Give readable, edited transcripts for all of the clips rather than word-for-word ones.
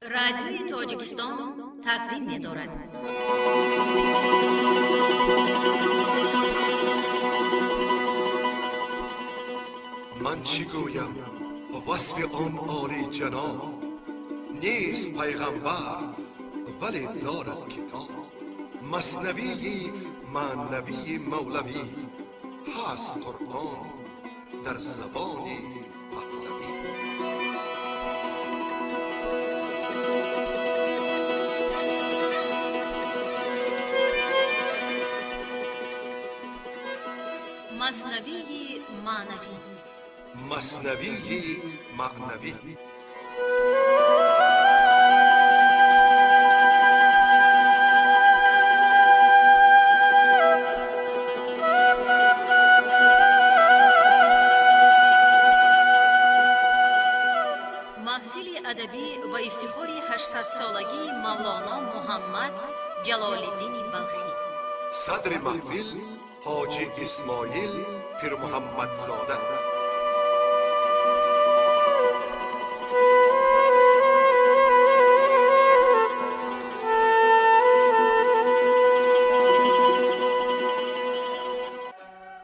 رادیوی تاجیکستان تقدیم می‌دارد. من چی گویم وصف آن عالی جناب؟ نیست پیغمبر ولی دارد کتاب. مثنوی معنوی مولوی هست قرآن در زبان پهلوی. مثنوی معنوی. مثنوی معنوی. محفل ادبی و افتخار 800 سالگی مولانا محمد جلال الدین بلخی. صدر محفل حاجی اسماعیل پیر محمد زاده.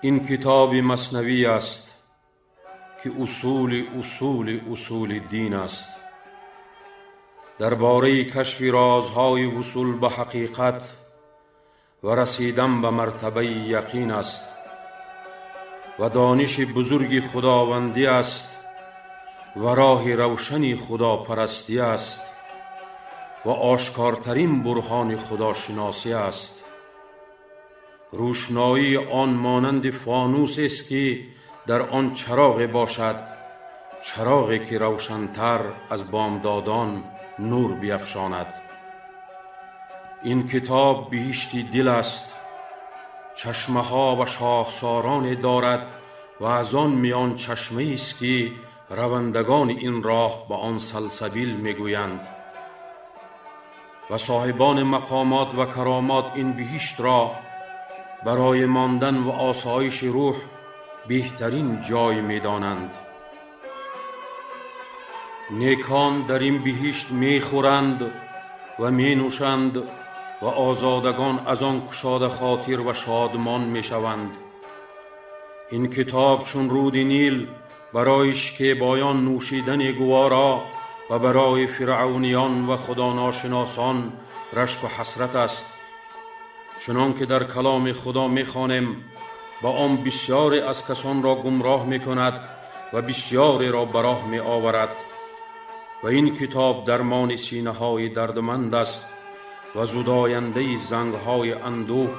این کتاب مثنوی است که اصول دین است. درباره کشف رازهای وصول به حقیقت و رسیدن به مرتبه یقین است و دانش بزرگ خداوندی است و راه روشن خداپرستی است و آشکارترین برهان خداشناسی است. روشنایی آن مانند فانوس است که در آن چراغ باشد، چراغی که روشن‌تر از بامدادان نور بیفشاند. این کتاب بهشت دل است، چشمه ها و شاخساران دارد و از آن میان چشمه است که روندگان این راه به آن سلسبیل میگویند و صاحبان مقامات و کرامات این بهشت را برای ماندن و آسایش روح بهترین جای میدانند. نیکان در این بهشت میخورند و مینوشند و آزادگان از آن کشاده خاطر و شادمان میشوند. این کتاب چون رود نیل برای شکیبایان نوشیدن گوارا و برای فرعونیان و خداناشناسان رشک و حسرت است. چنان که در کلام خدا میخوانیم با آن بسیار از کسان را گمراه میکند و بسیاری را به راه می آورد و این کتاب درمان سینه های دردمند است و زداینده زنگ های اندوه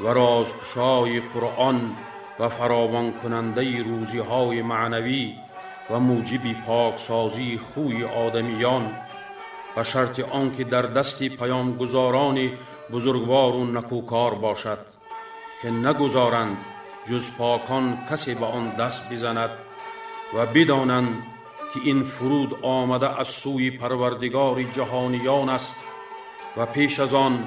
و رازگشای قرآن و فراوان کننده روزی های معنوی و موجب پاکسازی خوی آدمیان و شرط آنکه در دست پیامگزاران بزرگوار و نکوکار باشد که نگذارند جز پاکان کسی به آن دست بزند و بدانند که این فرود آمده از سوی پروردگار جهانیان است و پیش از آن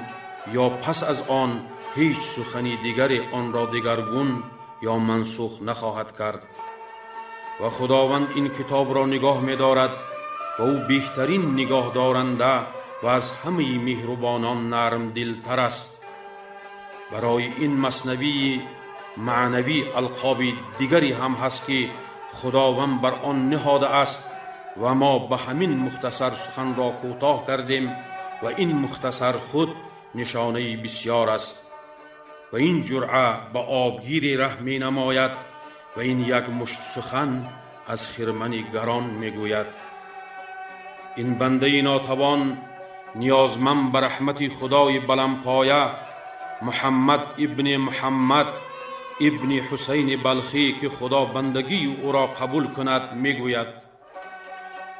یا پس از آن هیچ سخنی دیگری آن را دگرگون یا منسوخ نخواهد کرد. و خداوند این کتاب را نگاه می دارد و او بهترین نگاه دارنده و از همه مهربانان نرم دلتر است. برای این مثنوی معنوی القاب دیگری هم هست که خداوند بر آن نهاده است و ما به همین مختصر سخن را کوتاه کردیم و این مختصر خود نشانه بسیار است و این جرعه به آبگیر ره می نماید و این یک مشت سخن از خرمن گران می گوید. این بنده ناتوان نیازمند به رحمت خدای بلندپایه محمد ابن محمد ابن حسین بلخی که خدا بندگی او را قبول کند میگوید: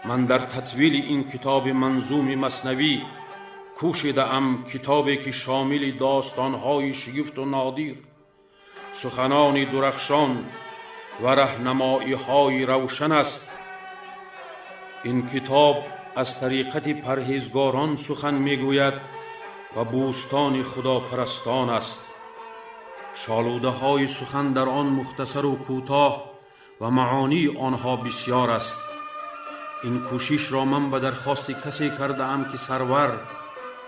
من در تطویل این کتاب منظوم مثنوی کوشیده ام کتابی که شامل داستانهای شگفت و نادر، سخنان درخشان و راهنمایی‌های روشن است. این کتاب از طریقت پرهیزگاران سخن میگوید و بوستان خداپرستان است. شالوده های سخن در آن مختصر و کوتاه و معانی آنها بسیار است. این کوشش را من به درخواست کسی کرده ام که سرور،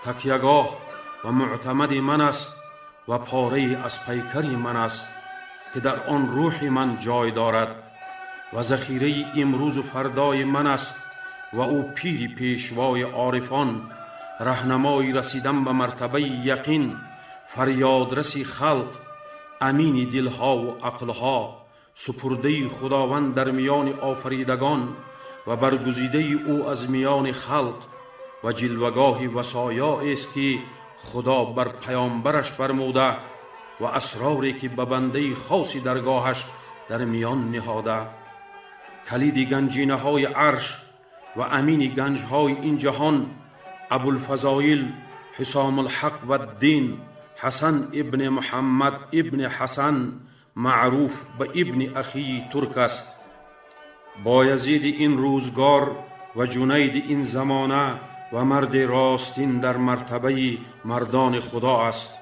تکیهگاه و معتمد من است و پاره از پیکری من است که در آن روح من جای دارد و ذخیره امروز و فردای من است و او پیر پیشوای عارفان، رهنمای رسیدن به مرتبه یقین، فریادرسی خلق، امین دلها و عقلها، سپرده خداوند در میان آفریدگان و برگزیده او از میان خلق و جلوگاه وصایا است که خدا بر پیامبرش فرموده و اسراری که به بنده خاصی درگاهش در میان نهاده. کلید گنجینه های عرش و امین گنج های این جهان، ابوالفضائل حسام الحق و الدین حسن ابن محمد ابن حسن، معروف به ابن اخی ترک است. بایزید این روزگار و جنید این زمانه و مرد راستین در مرتبه مردان خدا است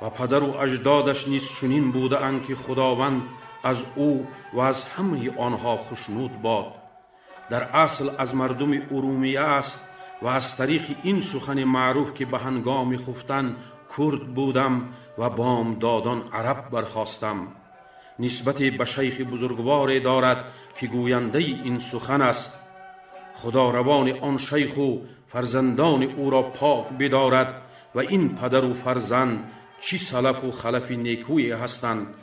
و پدر و اجدادش نیز چنین بوده اند که خداوند از او و از همه آنها خوشنود باد. در اصل از مردم ارومیه است و از طریق این سخن معروف که به هنگام خفتن کرد بودم و بامدادان عرب برخواستم، نسبت به شیخ بزرگوار دارد که گوینده این سخن است. خدا روان آن شیخ و فرزندان او را پاک بدارد و این پدر و فرزند چی سلف و خلف نیکوی هستند.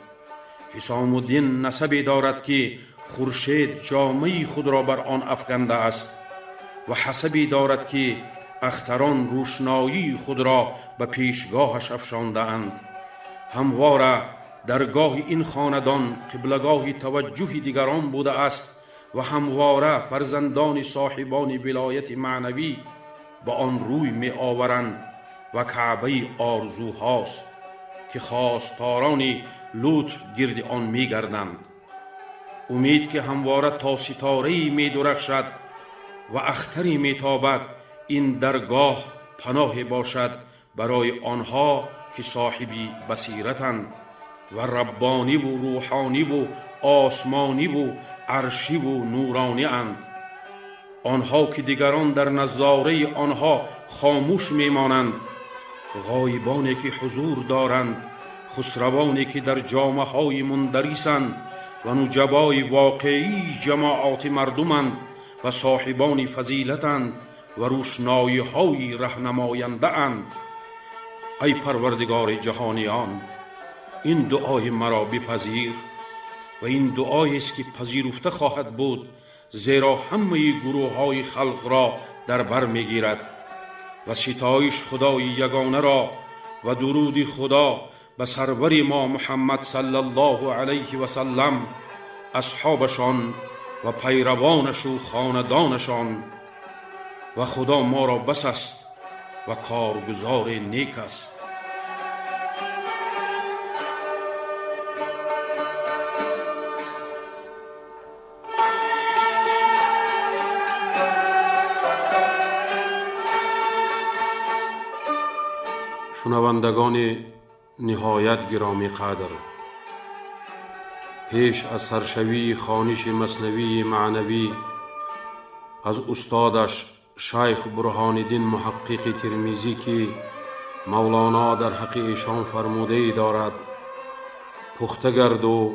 حسام الدین نسبی دارد که خورشید جامه خود را بر آن افکنده است و حسبی دارد که اختران روشنایی خود را به پیشگاهش افشانده اند. همواره درگاه این خاندان قبلگاه توجه دیگران بوده است و همواره فرزندان صاحبان ولایت معنوی به آن روی می آورند و کعبه آرزوهاست که خواستاران لطف گرد آن می گردند. امید که همواره تا ستاره‌ای می درخشد و اختری می تابد این درگاه پناه باشد برای آنها که صاحبی بصیرتند و ربانی و روحانی و آسمانی و عرشی و نورانی اند. آنها که دیگران در نظاره آنها خاموش میمانند، غایبانی که حضور دارند، خسروانی که در جامعه های مندرسند و نجبای واقعی جماعات مردمند و صاحبان فضیلتند و روشنایی های رهنماینده اند. ای پروردگار جهانیان، این دعای مرا بپذیر و این دعایی است که پذیرفته خواهد بود، زیرا همه گروه های خلق را در بر میگیرد و ستایش خدای یگانه را و درود خدا به سرور ما محمد صلی الله علیه و سلم، اصحابشان و پیروانش و خاندانشان. و خدا ما را بس است و کارگزار نیک است. شنوندگان نهایت گرامی قدر، پیش از سرشوی خوانش مثنوی معنوی از استادش شیخ برهان الدین محقق ترمذی که مولانا در حق ایشان فرموده دارد: پخته گرد و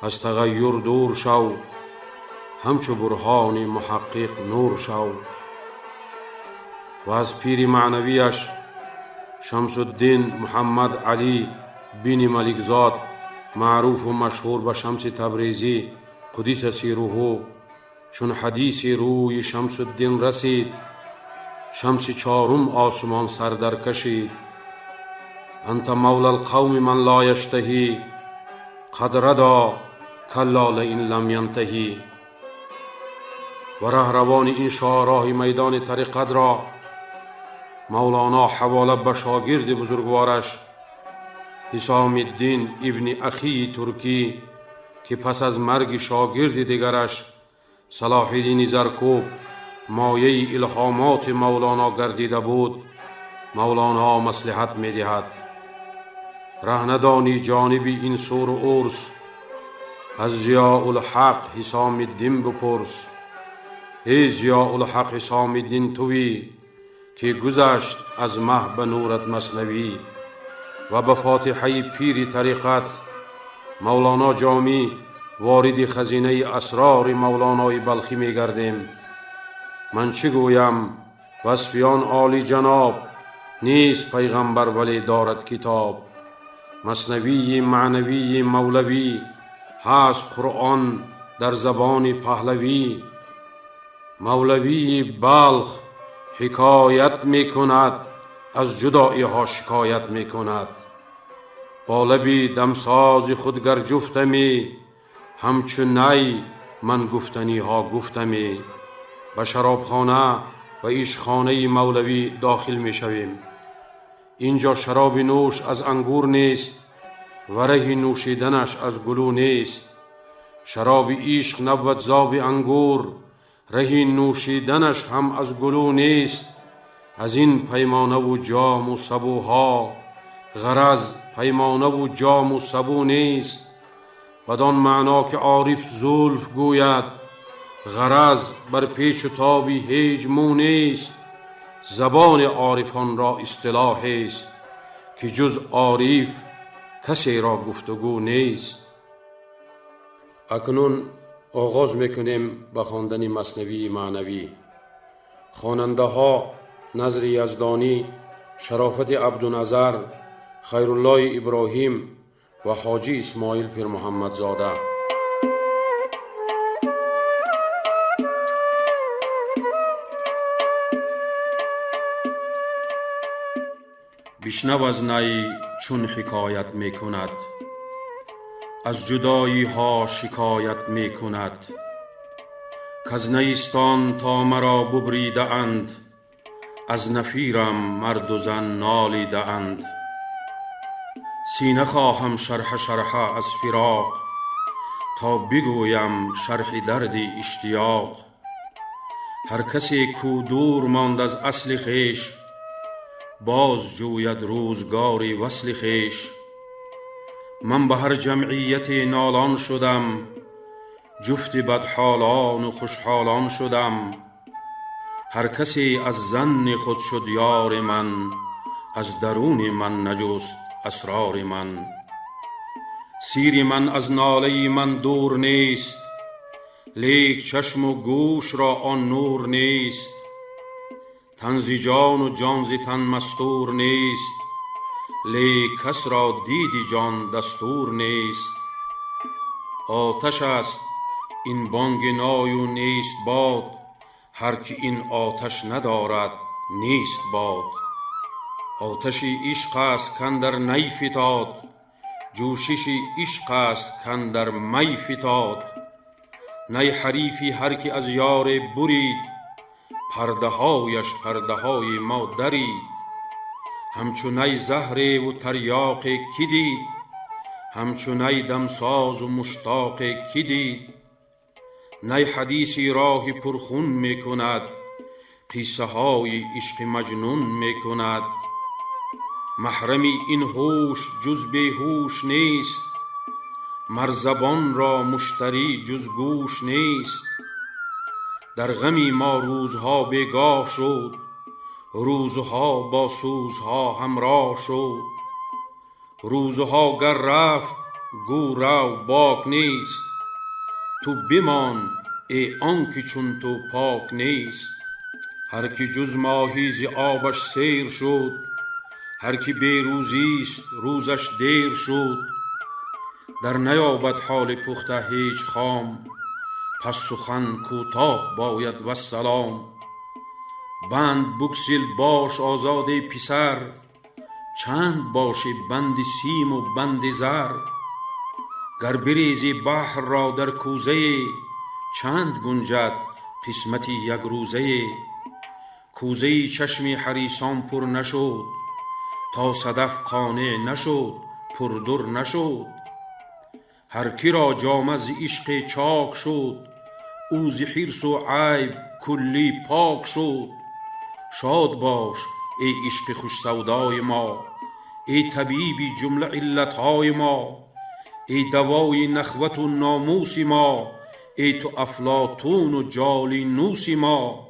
از تغییر دور شو، همچو برهان محقق نور شو. و از پیر معنویش شمس الدین محمد علی بن ملکزاد، معروف و مشهور به شمس تبریزی قدس سیروه، چون حدیث روی شمس الدین رسید، شمس چارم آسمان سر در کشید. انت مولا القوم من لا یشتهی، قد ردا کلا لئن لم ینتهی. و رهروان این شاهراه میدان طریقت را مولانا حواله به شاگرد بزرگوارش حسام الدین ابن اخی ترکی که پس از مرگ شاگرد دیگرش صلاح الدین زرکوب مایه الهامات مولانا گردیده بود، مولانا مصلحت می دهد: رهندانی جانب این سور و عرس، از ضیاء الحق حسام الدین بپرس. ای ضیاء الحق سام دین توی که گذشت از مه به نورت مثنوی و به فاتحه پیر طریقت مولانا جامی وارد خزینه اسرار مولانای بلخی می گردیم. من چه گویم؟ وصفیان عالی جناب، نیست پیغمبر ولی دارد کتاب. مثنوی معنوی مولوی هست قرآن در زبان پهلوی. مولوی بلخ حکایت می کند، از جدایی ها شکایت می کند. با لبی دمساز خود گر جفتمی، همچو نی من گفتنی ها گفتمی. به شرابخانه و عشقخانه مولوی داخل می شویم. اینجا شراب نوش از انگور نیست و ره نوشیدنش از گلو نیست. شراب عشق نبود زاب انگور، ره نوشیدنش هم از گلو نیست. از این پیمانه و جام و سبوها، غرض پیمانه و جام و سبو نیست. بدان معنا که عارف زلف گوید، غرض بر پیچ و تابی هیچ مو نیست. زبان عارفان را اصطلاح است که جز عارف کسی را گفتگو نیست. اکنون آغاز میکنیم به خواندن مثنوی معنوی. خواننده ها نظر یزدانی، شرافت عبدالنظر، خیرالله ابراهیم و حاجی اسماعیل پیر محمد زاده. بشنو از نی چون حکایت می کند، از جدایی ها شکایت می کند. کز نیستان تا مرا ببریده اند، از نفیرم مرد و زن نالیده اند. سینه خواهم شرح شرح از فراق، تا بگویم شرح درد اشتیاق. هر کسی کو دور ماند از اصل خویش، باز جوید روزگاری وصل خویش. من به هر جمعیت نالان شدم، جفت بدحالان و خوشحالان شدم. هر کسی از ظن خود شد یار من، از درون من نجست اسرار من. سیر من از ناله من دور نیست، لیک چشم و گوش را آن نور نیست. تن ز جان و جان ز تن مستور نیست، لیک کس را دیدی جان دستور نیست. آتش است این بانگ نای و نیست باد، هر که این آتش ندارد نیست باد. آتشی عشق است کاندر نی فتاد، جوششی عشق است کاندر می فتاد. نی حریفی هر که از یار برید، پرده هایش پرده های ما درید. همچو نی زهر و تریاق کی دید، همچو نی دمساز و مشتاق کی دید. نی حدیثی راه پرخون می کند، قصه های عشق مجنون می کند. محرمی این هوش جز بیهوش نیست، مر زبان را مشتری جز گوش نیست. در غمی ما روزها بیگاه شد، روزها با سوزها همراه شد. روزها گر رفت گو رو باک نیست، تو بمان ای آنکه چون تو پاک نیست. هر که جز ماهی ز آبش سیر شد، هر که بی روزیست روزش دیر شد. در نیابد حال پخته هیچ خام، پس سخن کوتاه باید والسلام. بند بگسل باش آزاده پسر، چند باشی بند سیم و بند زر. گر بریزی بحر را در کوزه، چند گنجد قسمتی یک روزه. کوزه چشم حریصان پر نشد، تا صدف قانع نشد پر در نشد. هر کی را جامه ز عشق چاک شد، او ز حرص و عیب کلی پاک شد. شاد باش ای عشق خوش سودای ما، ای طبیبی جمله علتهای ما. ای دوای نخوت و ناموس ما، ای تو افلاطون و جالینوس ما.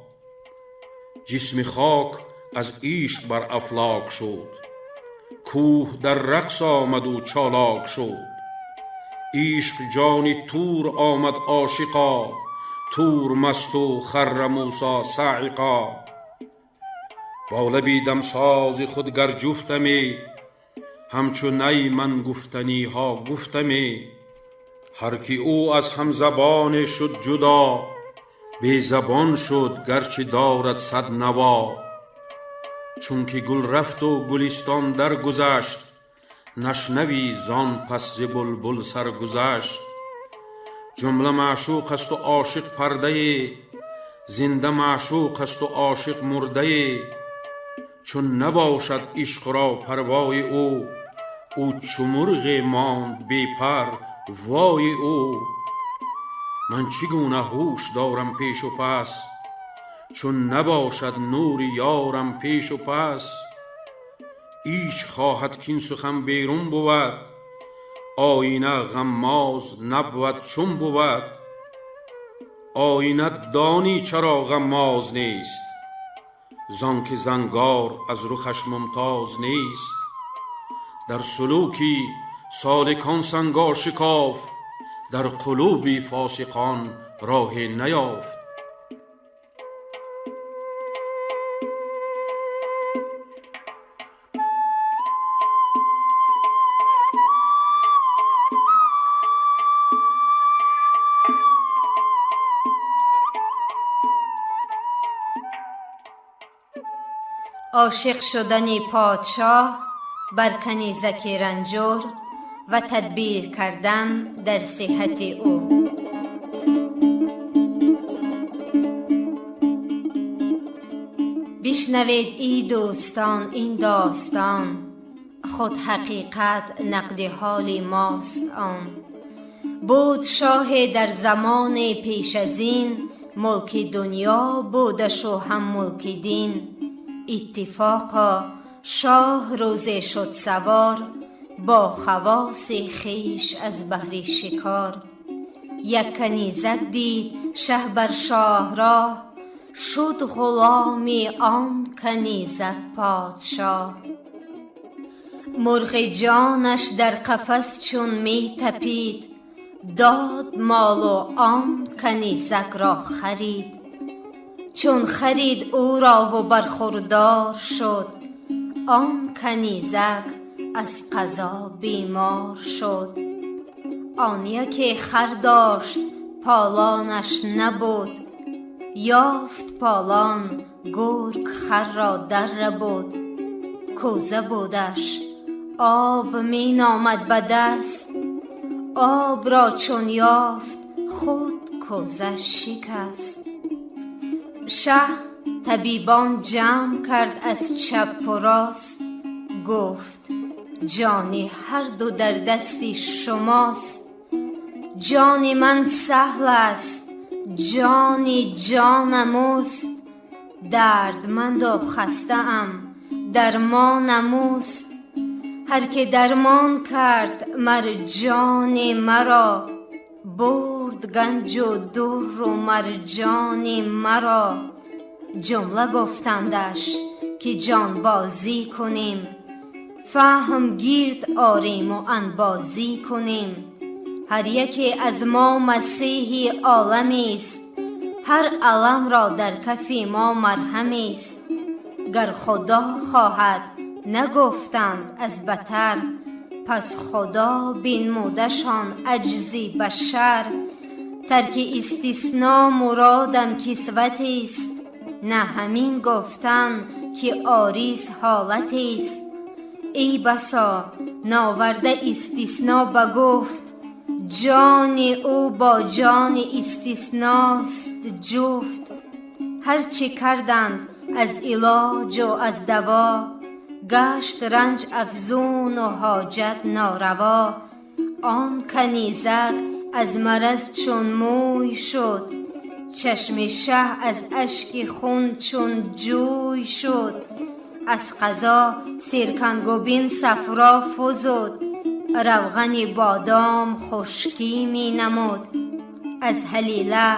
جسم خاک از عشق بر افلاک شد، کوه در رقص آمد و چالاک شد. عشق جان تور آمد عاشقا، تور مست و خر موسی صاعقا. با لبی دمساز خود گر جفتمی، همچو نی من گفتنی ها گفتمی. هر کی او از هم زبان شد جدا، بی زبان شد گرچه دارد صد نوا. چون که گل رفت و گلستان در گذشت، نشنوی زان پس ز بلبل سرگذشت. جمله معشوق است و عاشق پرده، زنده معشوق است و عاشق مرده. چون نباشد عشق را پروای او چو مرغ ماند بی پر وای او. من چگونه هوش دارم پیش و پس، چون نباشد نور یارم پیش و پس. عشق خواهد کین سخن بیرون بود، آینه غماز نبود چون بود. آینه دانی چرا غماز نیست، زان که زنگار از رخش ممتاز نیست. در سلوکی سالکان سنگار شکاف، در قلوب فاسقان راه نیافت. عاشق شدن پادشاه بر کنیزک رنجور و تدبیر کردن در صحت او. بشنوید ای دوستان این داستان، خود حقیقت نقد حال ماست آن. بود شاه در زمان پیش از این، ملک دنیا بودش و هم ملک دین. اتفاقا شاه روزه شد سوار، با خواص خویش از بهر شکار. یک کنیزک دید شه بر شاه راه، شد غلامی آن کنیزک پادشاه. مرغ جانش در قفس چون می تپید، داد مال و آن کنیزک را خرید. چون خرید او را و برخوردار شد، آن کنیزک از قضا بیمار شد. آن یکی خر داشت پالانش نبود، یافت پالان گرگ خر را در ربود. کوزه بودش آب می نامد به دست، آب را چون یافت خود کوزه شکست. شه طبیبان جمع کرد از چپ و راست، گفت جان هر دو در دستی شماست. جان من سهل است، جانی جانم اوست. دردمند و خسته ام، درمانم اوست. هر که درمان کرد مر جان مرا، برد گنج و در و مرجان مرا. جمله گفتندش که جان بازی کنیم، فهم گیرد آریم و انبازی کنیم. هر یکی از ما مسیحی عالمی است، هر علم را در کف ما مرهمی است. گر خدا خواهد نگفتند از بتر، پس خدا بنمودشان عجزی بشر. ترک استثنا مرادم کسوت است، نه همین گفتن که عاریض حالت است. ای بسا ناورده استثنا بگفت، جان او با جان استثناست جفت. هرچی کردند از علاج و از دوا، گشت رنج افزون و حاجت ناروا. آن کنیزک از مرض چون موی شد، چشم شه از اشک خون چون جوی شد. از قضا سرکنگوبین صفرا فزود، روغن بادام خشکی می نمود. از هلیله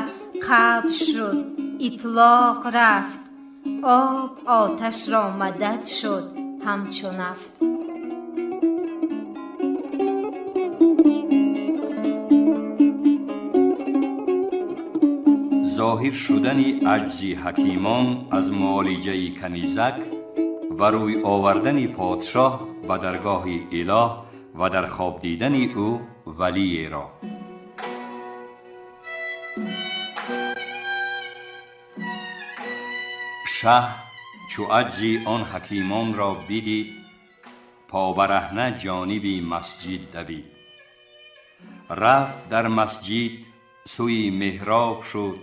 قبض شد، اطلاق رفت، آب آتش را مدد شد همچو نفت. ظاهر شدن عجز حکیمان از معالجه کنیزک و روی آوردن پادشاه به درگاه اله و در خواب دیدن او ولی را. شه چو عجز آن حکیمان را بدید، پابرهنه جانب مسجد دوید. رفت در مسجد سوی محراب شد،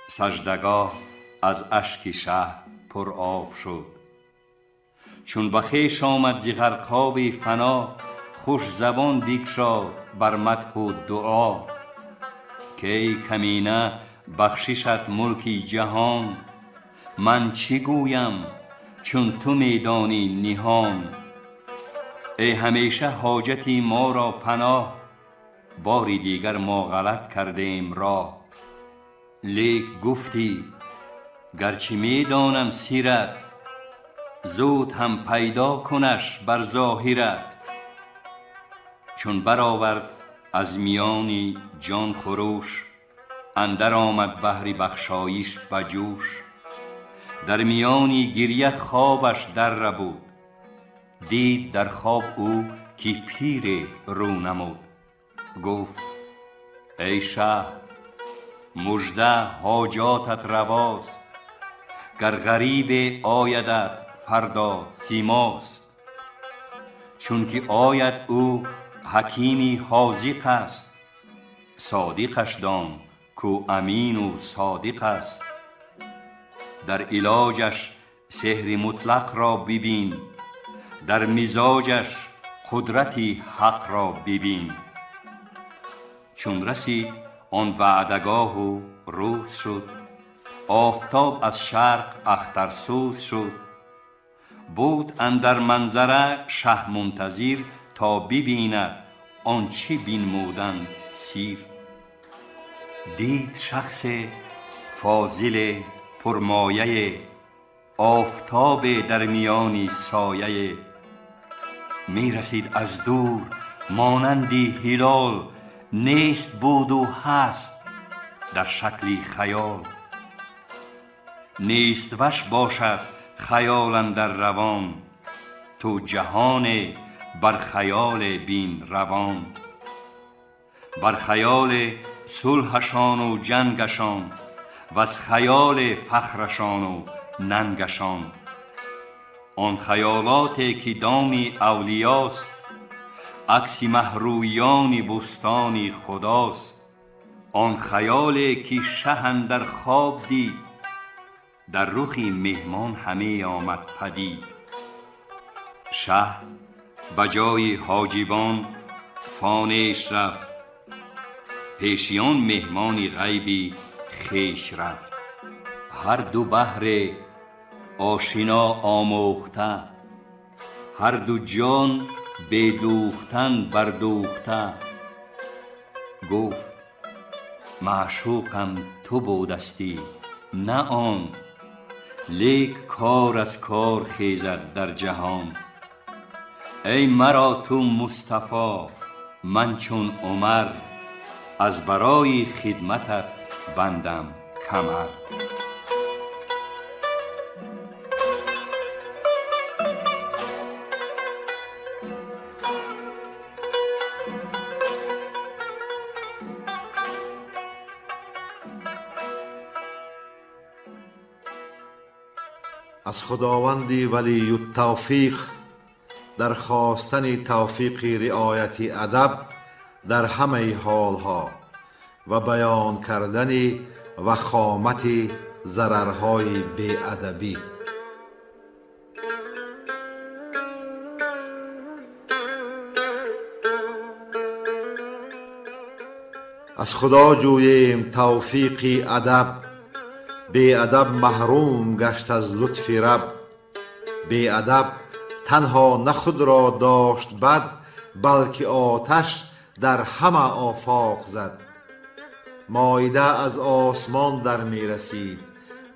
سجدگاه از اشک شه پر آب شد. چون به خویش آمد ز غرقاب فنا، خوش زبان بگشاد بر مدح و دعا. که ای کمینه بخششت ملکی جهان، من چه گویم چون تو میدانی نهان. ای همیشه حاجتی ما را پناه، باری دیگر ما غلط کردیم راه. لیک گفتی گرچه میدانم سیرت، زود هم پیدا کنش بر ظاهرت. چون برآورد از میانی جان خروش، اندر آمد بحر بخشایش بجوش. در میانی گریه خوابش در ربود، دید در خواب او که پیر رو نمود. گفت ای شه مژده حاجاتت رواست، گر غریب آیدت فردا سیماست. چون که آید او حکیمی حاذق است، صادقش دان کو امین و صادق است. در علاجش سحر مطلق را ببین، در مزاجش قدرتی حق را ببین. چون رسید آن وعدگاه و روز شد، آفتاب از شرق اخترسوز شد. بود اندر منظره شه منتظر، تا ببیند آنچه بنمودند سیر. دید شخص فاضل پرمایه، آفتاب در میانی سایه. می رسید از دور مانندی هلال، نیست بود و هست در شکلی خیال. نیست وش باشد خیال اندر روان، تو جهان بر خیال بین روان. بر خیال صلحشان و جنگشان، و از خیال فخرشان و ننگشان. آن خیالاتی که دامی اولیاست، عکس مهرویان بستانی خداست. آن خیالی که شه اندر خواب دید، در رخی مهمان همه آمد پدید. شه بجای حاجبان فانیش رفت، پیشیان مهمانی غیبی خیش رفت. هر دو بحر آشنا آموخته، هر دو جان بدوختن بردوخته. گفت معشوقم تو بودستی نه آن، لیک کار از کار خیزد در جهان. ای مرا تو مصطفی من چون عمر، از برای خدمتت بندم کمر. از خداوند ولی التوفیق در خواستن توفیق رعایت ادب در همه حالها و بیان کردن وخامت ضررهای بی‌ادبی. از خدا جوییم توفیق ادب، بی ادب محروم گشت از لطف رب. بی ادب تنها نه خود را داشت بد، بلکه آتش در همه آفاق زد. مائده از آسمان در می رسید.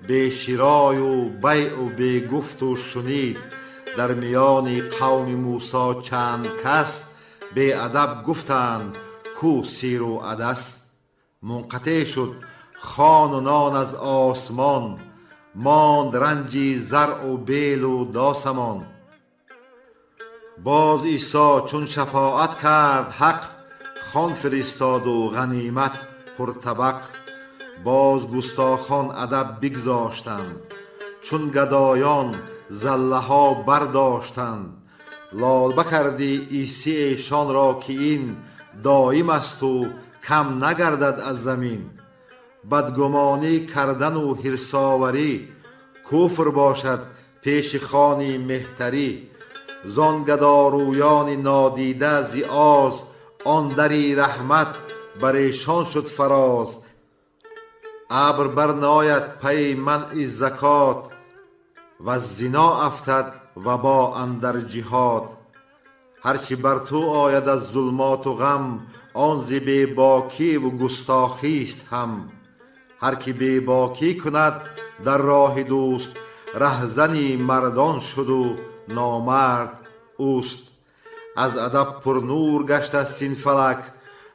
به شرای و بیع و به گفت و شنید. در میان قوم موسی چند کس به ادب گفتند کو سیر و عدس. منقطع شد خوان و نان از آسمان، ماند رنجی زرع و بیل و داسمان. باز عیسی چون شفاعت کرد حق، خوان فرستاد و غنیمت پرطبق. باز گستاخان ادب بگذاشتند، چون گدایان زله ها برداشتند. لالبه کردی عیسی ایشان را که این دایم است و کم نگردد از زمین. بدگمانی کردن و حرصاوری کفر باشد پیش خوانی مهتری. زان گدارویان نادیده زی آز، آن دری رحمت بر ایشان شد فراز. ابر برناید پی منع زکات، و زنا افتد و با اندر جهاد. هرچی بر تو آید از ظلمات و غم، آن ز بی باکی و گستاخی است هم. هر کی بی باکی کند در راه دوست، رهزنی مردان شد و نامرد اوست. از ادب پر نور گشت است این فلک،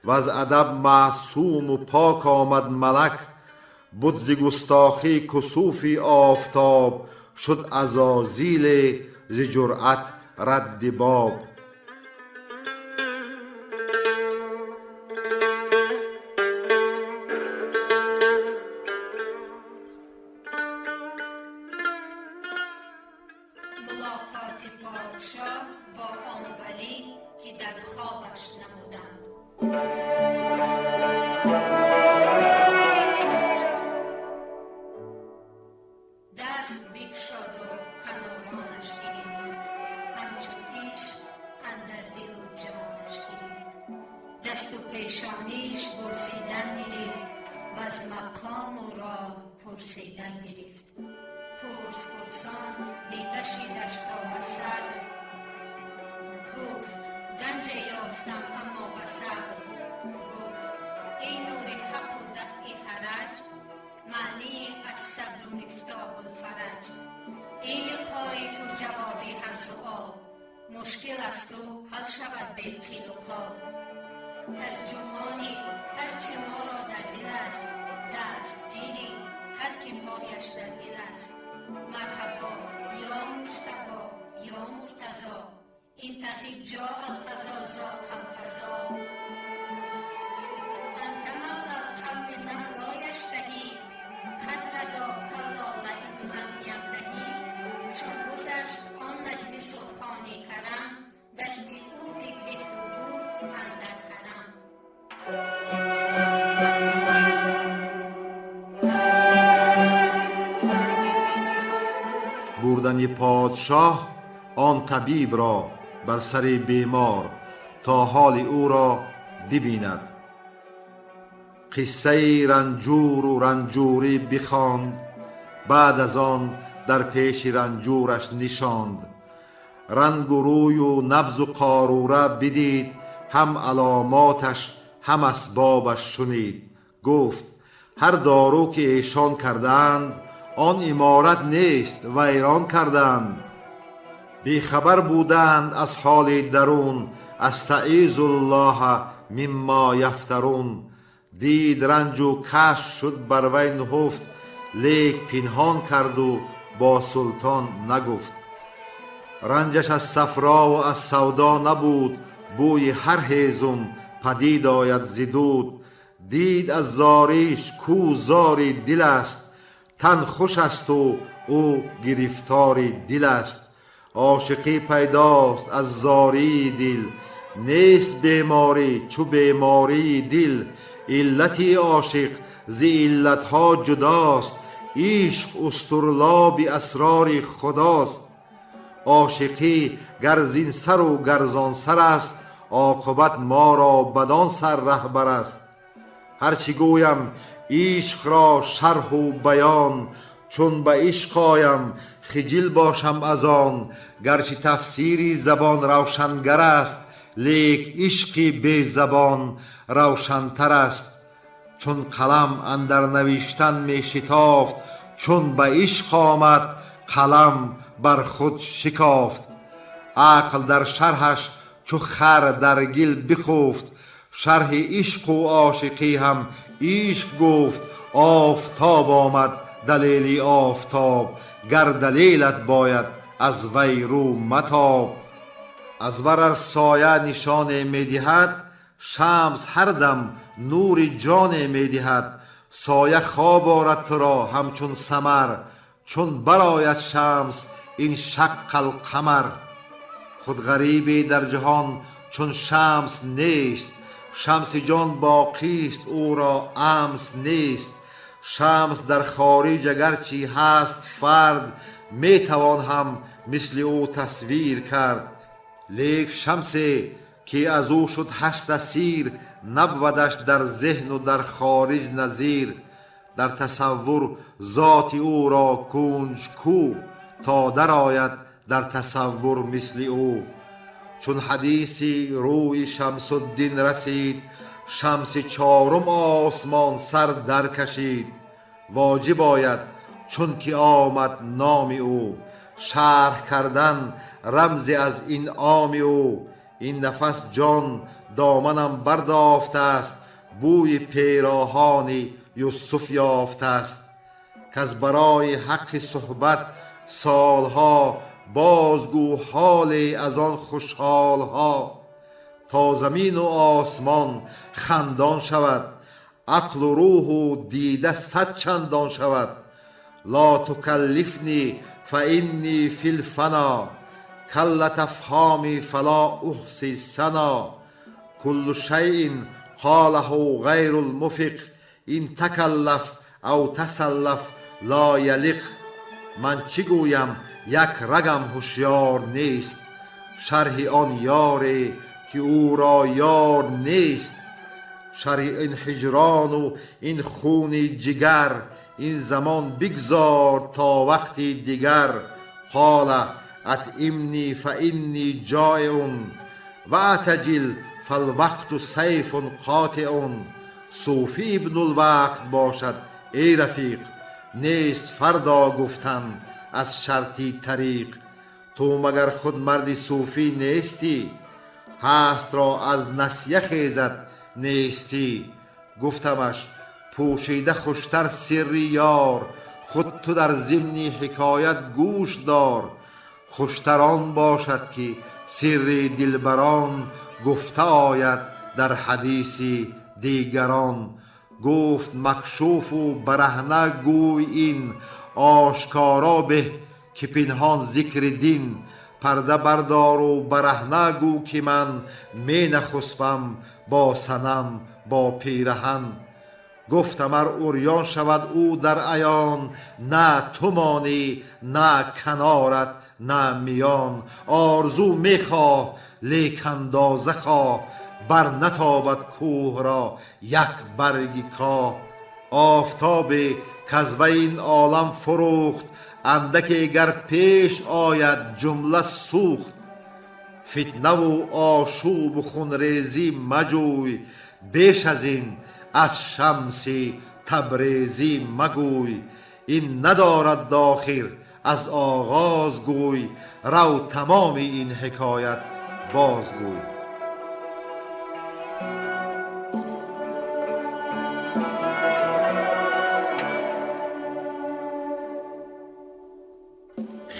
و از ادب معصوم و پاک آمد ملک. بد ز گستاخی کسوفی آفتاب، شد عزازیل ز جرأت رد باب. ملاقات پادشاه با آن ولی که در خوابش نمودند. دست بگشاد و کنارانش گرفت، همچو پیش اندر دل و جانش گرفت. دست و پیشانیش بوسیدن گرفت، و از مقام و راه پرسیدن گرفت. پرسان بی‌کشیدش تا به صدر، گفت گنج یافتم اما به صبر. گفت ای نور حق و دفع حرج، معنی از صبر و مفتاح الفرج. ای لقای تو جوابی هر سؤال، مشکل است و حل شود بالقیل و قال. ترجمانی هرچه ما را در دل است، دست گیری هر که پایش در دل است. مرحبا یا مجتبا یا مرتضا، این تقی جا القضا ذاق الفضا. انت مولا القلب من لا یشتهی، قدر دا کلا لئن لم ینتهی. چون گذشت آن مجلس و خانه کرم، دستی او بگرفت و برد اندر حرم. بردن پادشاه آن طبیب را بر سر بیمار، تا حال او را ببیند. قصه رنجور و رنجوری بخواند، بعد از آن در پیش رنجورش نشاند. رنگ و روی و نبض و قاروره بدید، هم علاماتش هم اسبابش شنید. گفت هر دارو که ایشان کردند، آن امارت نیست ویران کردند. بی خبر بودند از حال درون، استعیذ الله مما یفترون. دید رنج و کش شد بر وی نهفت، لیک پنهان کرد و با سلطان نگفت. رنجش از صفرا و از سودا نبود، بوی هر هیزم پدید آید ز دود. دید از زاریش کو زاری دل است، تن خوش است و او گرفتاری دل است. عاشقی پیداست از زاری دل، نیست بیماری چو بیماری دل. علتی عاشق ز علتها جداست، عشق استرلاب اسرار خداست. عاشقی گر زین سر و گر زان سر است، عاقبت ما را بدان سر رهبر است. هرچی گویم عشق را شرح و بیان، چون به عشق آیم خجل باشم از آن. گرچه تفسیری زبان روشنگر است، لیک عشقی بی زبان روشنتر است. چون قلم اندر نوشتن می شتافت، چون به عشق آمد قلم بر خود شکافت. عقل در شرحش چو خر در گل بخفت، شرح عشق و عاشقی هم عشق گفت. آفتاب آمد دلیلی آفتاب، گر دلیلت باید از وی رو متاب. از ورر سایه نشان می دهد، شمس هر دم نور جان می دهد. سایه خواب آرد تو را همچون سمر، چون برآید شمس این شق القمر. خود غریبی در جهان چون شمس نیست، شمس جان باقی است او را امس نیست. شمس در خارج اگرچه هست فرد، می توان هم مثل او تصویر کرد. لیک شمسی که از او شد هست اسیر، نبودش در ذهن و در خارج نظیر. در تصور ذات او را کنج کو، تا در آید در تصور مثل او. چون حدیثی روی شمس الدین رسید، شمس چارم آسمان سر در کشید. واجب آید چون که آمد نام او، شرح کردن رمزی از این عام او. این نفس جان دامنم بردافته است، بوی پیراهان یوسف یافته است. که از برای حق صحبت سالها، بازگو حال از آن خوشحالها. تا زمین و آسمان خندان شود، عقل و روح و دیده صد چندان شود. لا تکلفنی فانی فی الفنا، کلت افهامی فلا احصی ثنا. کل شیء قاله غیر المفق، این تکلف او تسلف لا یلق. من چی گویم یک رگم هوشیار نیست، شرح آن یاری که او را یار نیست. شرح این هجران و این خون جگر، این زمان بگذار تا وقتی دیگر. قال اطعمنی فانی جائع، و اعتجل فالوقت سیف قاطع. صوفی ابن الوقت باشد ای رفیق، نیست فردا گفتن از شرطی طریق. تو مگر خود مردی صوفی نیستی، هست را از نسیه خیزد نیستی. گفتمش پوشیده خوشتر سری یار، خود تو در ضمن حکایت گوش دار. خوشتر آن باشد که سر دلبران، گفته آید در حدیث دیگران. گفت مکشوف و برهنه گوی این، آشکارا به که پنهان ذکر دین. پرده بردار و برهنه گو که من، می نخسبم با صنم با پیرهن. گفتم ار عریان شود او در عیان، نه تو مانی نه کنارت نه میان. آرزو می خواه لیک اندازه خواه، بر نتابد کوه را یک برگی کاه. آفتابی کز وی این عالم فروخت، اندکی گر پیش آید جمله سوخت. فتنه و آشوب و خونریزی مجوی، بیش از این از شمس تبریزی مگوی. این ندارد داخل از آغاز گوی، رو تمام این حکایت بازگوی.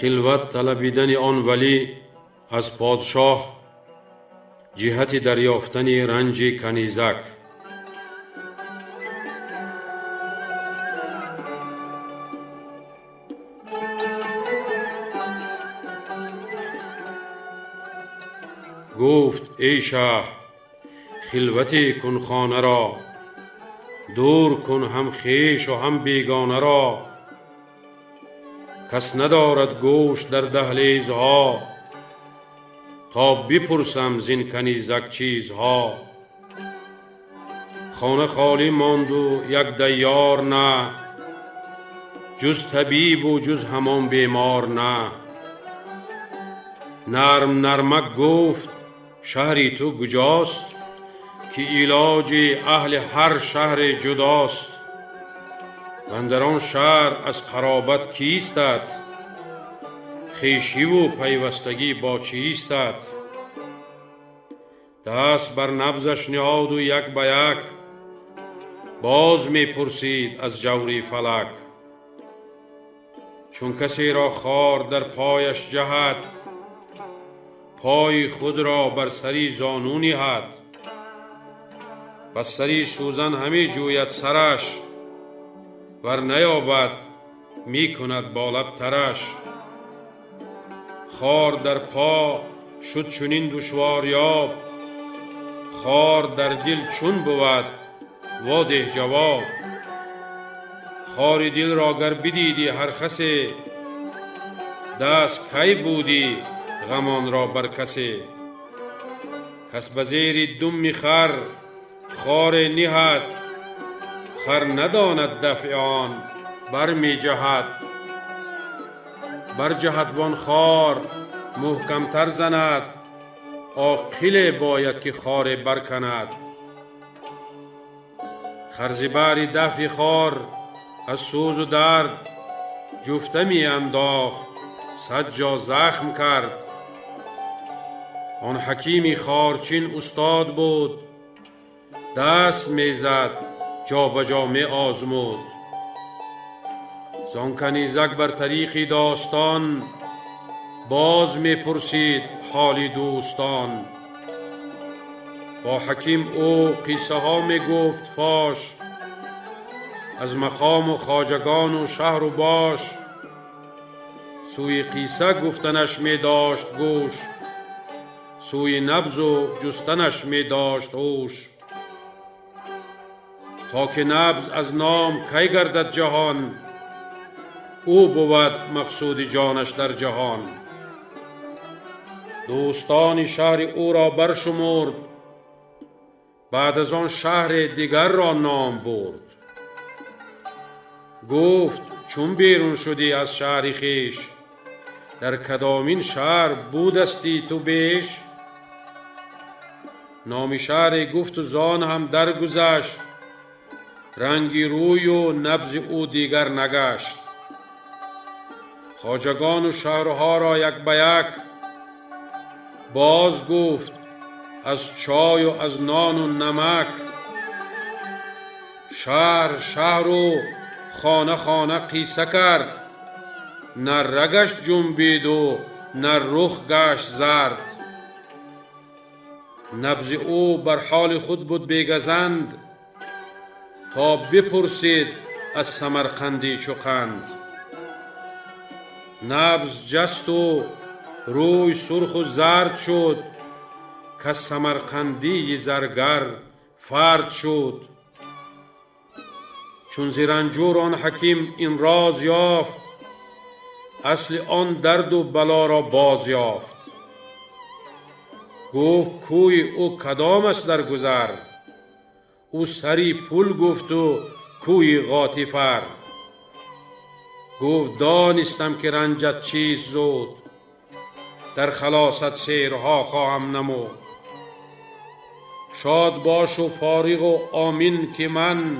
خلوت طلبیدن آن ولی از پادشاه، جهت دریافتن رنج کنیزک. گفت ای شه خلوتی کن خانه را، دور کن هم خویش و هم بیگانه را. کس ندارد گوش در دهلیزها، تا بپرسم زین کنیزک چیزها. خانه خالی ماند و یک دیار نه، جز طبیب و جز همان بیمار نه. نرم نرمک گفت شهری تو کجاست، که علاج اهل هر شهر جداست و اندر آن شهر از قرابت کیستت خویشی و پیوستگی با چیستت دست بر نبضش نهاد و یک به یک باز می پرسید از جوری فلک چون کسی را خار در پایش جهد پای خود را بر سری زانو نهد بس سری سوزن همی جوید سرش ور نیابد می کند با لب ترش خار در پا شد چنین دشوار یاب خار در دل چون بود واده جواب خار دل را گر بدیدی هر خسی دست کی بودی غمان را بر کسی کس به زیر دم خر خار نهد خر نداند دفع آن بر می جهد بر جهد وان خار محکمتر زند عاقل باید که خار برکند خرزبر دفع خار از سوز و درد جفته می انداخت صد جا زخم کرد آن حکیمی خارچین استاد بود دست می زد جا به جا می آزمود زان کنیزک بر طریق داستان باز می پرسید حال دوستان با حکیم او قصه ها می گفت فاش از مقام و خواجگان و شهر و باش سوی قصه گفتنش می داشت گوش سوی نبض و جستنش می داشت هوش تا که نبض از نام کی گردد جهان او بود مقصود جانش در جهان دوستان شهر او را برشمرد بعد از آن شهر دیگر را نام برد گفت چون بیرون شدی از شهر خویش در کدامین شهر بودستی تو بیش نام شهر گفت و زان هم درگذشت رنگی روی و نبض او دیگر نگشت خواجگان و شهرها را یک به یک باز گفت از چای و از نان و نمک شهر شهر و خانه خانه قیصه کرد نه رگش جنبید و نه رخ گشت زرد نبض او بر حال خود بود بیگزند تا بپرسید از سمرقندی چوقند نبض جست و روی سرخ و زرد شد که سمرقندی زرگر فرد شد چون ز رنجور آن حکیم این راز یافت اصل آن درد و بلا را باز یافت گفت کوی او کدام است در گذر او سری پول گفت و کوی غاطفر گفت دانستم که رنجت چیست زود در خلاصت سیرها خواهم نمود شاد باش و فارغ و آمین که من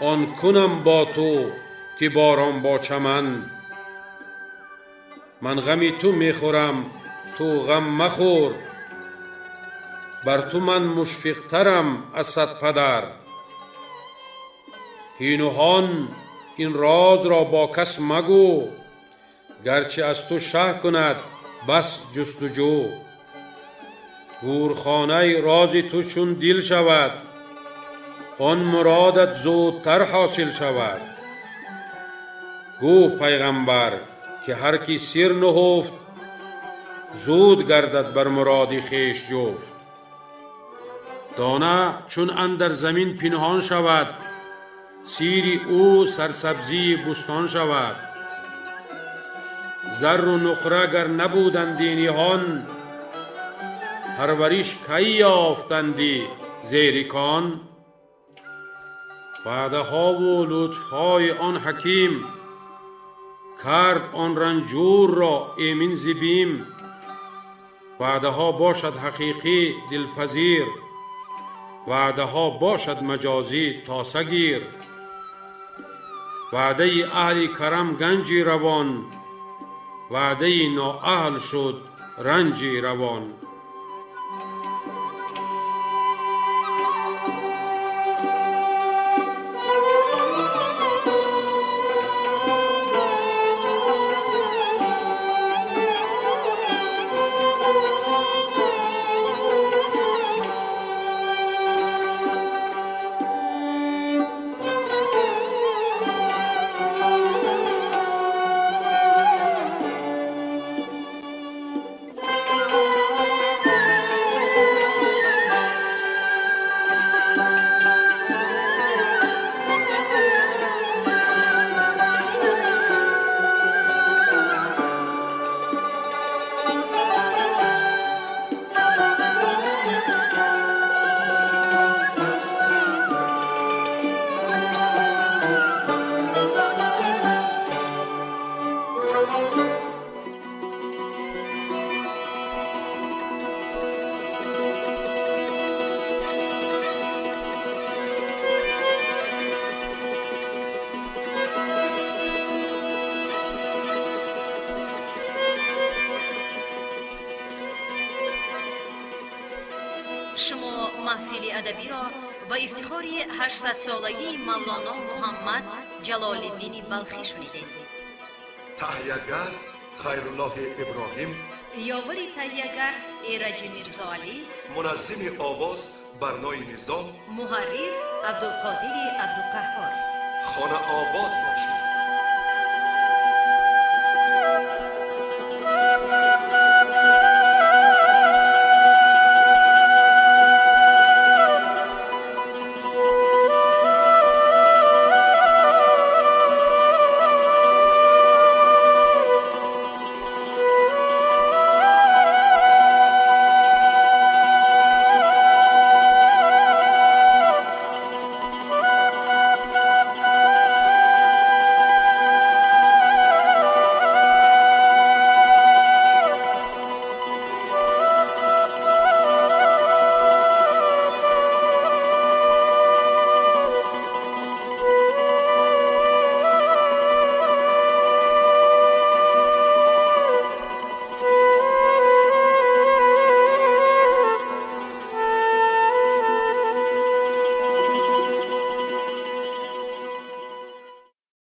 آن کنم با تو که باران با چمن من غمی تو میخورم تو غم مخور بر تو من مشفقترم از صد پدر هین و هان این راز را با کس مگو گرچه از تو شه کند بس جستجو گورخانه راز تو چون دل شود آن مرادت زودتر حاصل شود گفت پیغمبر که هر کی سر نهفت زود گردد بر مرادی خویش جفت دانه چون اندر زمین پنهان شود سیری او سرسبزی بستان شود زر و نقره گر نبودندی نهان پرورش کی یافتندی زیر کان بعدها و لطفهای آن حکیم کرد آن رنجور را ایمن ز بیم بعدها باشد حقیقی دلپذیر وعده ها باشد مجازی تا سگیر. وعده اهل کرم گنجی روان، وعده نااهل شد رنجی روان. شما محفل ادبی را با افتخار 800 سالگی مولانا محمد جلال الدین بلخی شنیدید. تهیه‌گر خیرالله ابراهیم، یاوری تهیه‌گر ایرج میرزا علی، منظم آواز برنای نظام، محرر عبدالقادر عبدالقهار. خانه آباد باشید.